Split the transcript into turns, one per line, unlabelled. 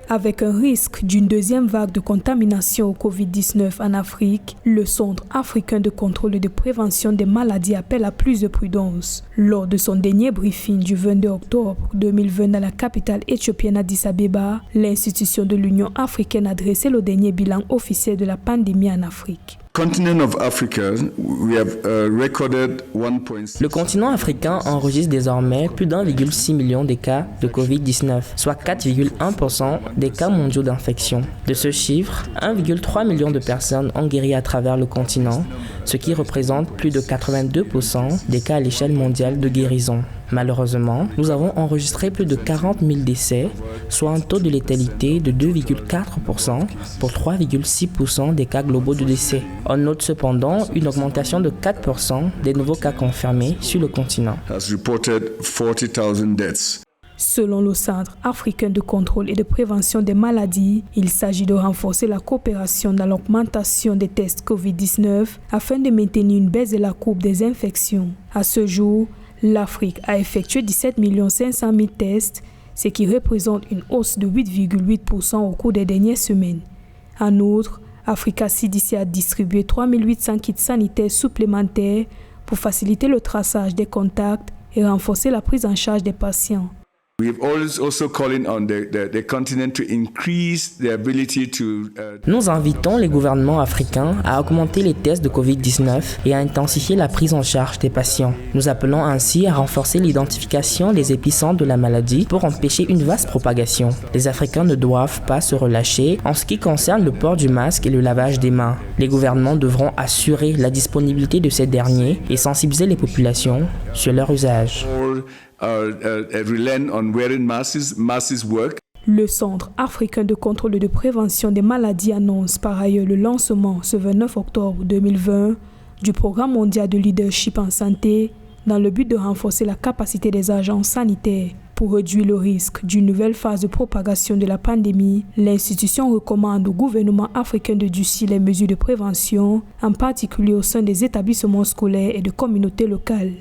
Avec un risque d'une deuxième vague de contamination au Covid-19 en Afrique, le Centre africain de contrôle et de prévention des maladies appelle à plus de prudence. Lors de son dernier briefing du 22 octobre 2020 dans la capitale éthiopienne Addis Abeba, l'institution de l'Union africaine a dressé le dernier bilan officiel de la pandémie en Afrique.
Le continent africain enregistre désormais plus d'1,6 million de cas de Covid-19, soit 4,1% des cas mondiaux d'infection. De ce chiffre, 1,3 million de personnes ont guéri à travers le continent, ce qui représente plus de 82% des cas à l'échelle mondiale de guérison. Malheureusement, nous avons enregistré plus de 40 000 décès, soit un taux de létalité de 2,4% pour 3,6% des cas globaux de décès. On note cependant une augmentation de 4% des nouveaux cas confirmés sur le continent.
Selon le Centre africain de contrôle et de prévention des maladies, il s'agit de renforcer la coopération dans l'augmentation des tests COVID-19 afin de maintenir une baisse de la courbe des infections. À ce jour, l'Afrique a effectué 17 500 000 tests, ce qui représente une hausse de 8,8% au cours des dernières semaines. En outre, Africa CDC a distribué 3 800 kits sanitaires supplémentaires pour faciliter le traçage des contacts et renforcer la prise en charge des patients.
Nous invitons les gouvernements africains à augmenter les tests de COVID-19 et à intensifier la prise en charge des patients. Nous appelons ainsi à renforcer l'identification des épicentres de la maladie pour empêcher une vaste propagation. Les Africains ne doivent pas se relâcher en ce qui concerne le port du masque et le lavage des mains. Les gouvernements devront assurer la disponibilité de ces derniers et sensibiliser les populations sur leur usage.
Le Centre africain de contrôle et de prévention des maladies annonce par ailleurs le lancement ce 29 octobre 2020 du programme mondial de leadership en santé dans le but de renforcer la capacité des agences sanitaires. Pour réduire le risque d'une nouvelle phase de propagation de la pandémie, l'institution recommande au gouvernement africain de durcir les mesures de prévention, en particulier au sein des établissements scolaires et de communautés locales.